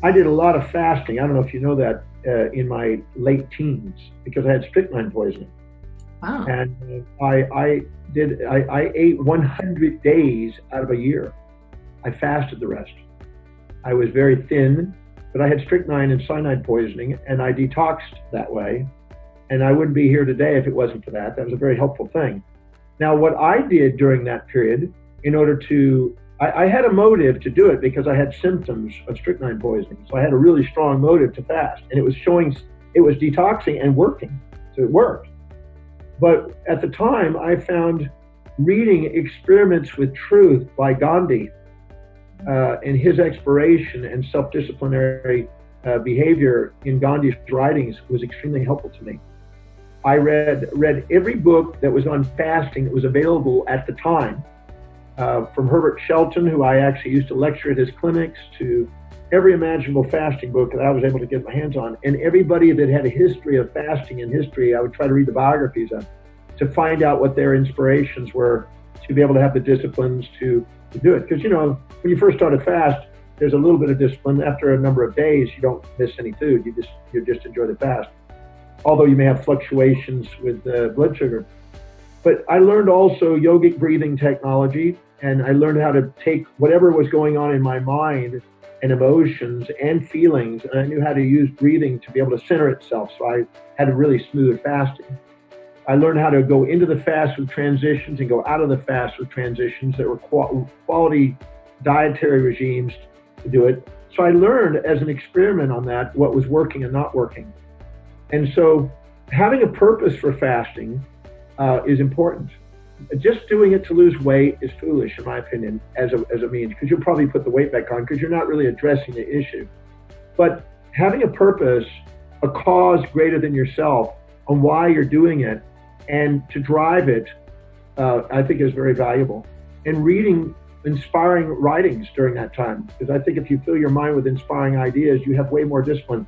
I did a lot of fasting. I don't know if you know that in my late teens because I had strychnine poisoning. Wow. And I ate 100 days out of a year. I fasted the rest. I was very thin, but I had strychnine and cyanide poisoning, and I detoxed that way. And I wouldn't be here today if it wasn't for that. That was a very helpful thing. Now, what I did during that period, in order to, I had a motive to do it because I had symptoms of strychnine poisoning. So I had a really strong motive to fast, and it was detoxing and working. So it worked. But at the time, I found reading Experiments with Truth by Gandhi and his exploration and self-disciplinary behavior in Gandhi's writings was extremely helpful to me. I read every book that was on fasting that was available at the time, from Herbert Shelton, who I actually used to lecture at his clinics, to every imaginable fasting book that I was able to get my hands on. And everybody that had a history of fasting in history, I would try to read the biographies of to find out what their inspirations were to be able to have the disciplines to do it. Because, when you first start a fast, there's a little bit of discipline. After a number of days, you don't miss any food. You just enjoy the fast. Although you may have fluctuations with blood sugar. But I learned also yogic breathing technology, and I learned how to take whatever was going on in my mind and emotions and feelings, and I knew how to use breathing to be able to center itself. So I had a really smooth fasting. I learned how to go into the fast with transitions and go out of the fast with transitions that were quality dietary regimes to do it. So I learned as an experiment on that what was working and not working. And so having a purpose for fasting is important. Just doing it to lose weight is foolish, in my opinion, as a means, because you'll probably put the weight back on because you're not really addressing the issue. But having a purpose, a cause greater than yourself on why you're doing it and to drive it, I think is very valuable. And reading inspiring writings during that time, because I think if you fill your mind with inspiring ideas, you have way more discipline.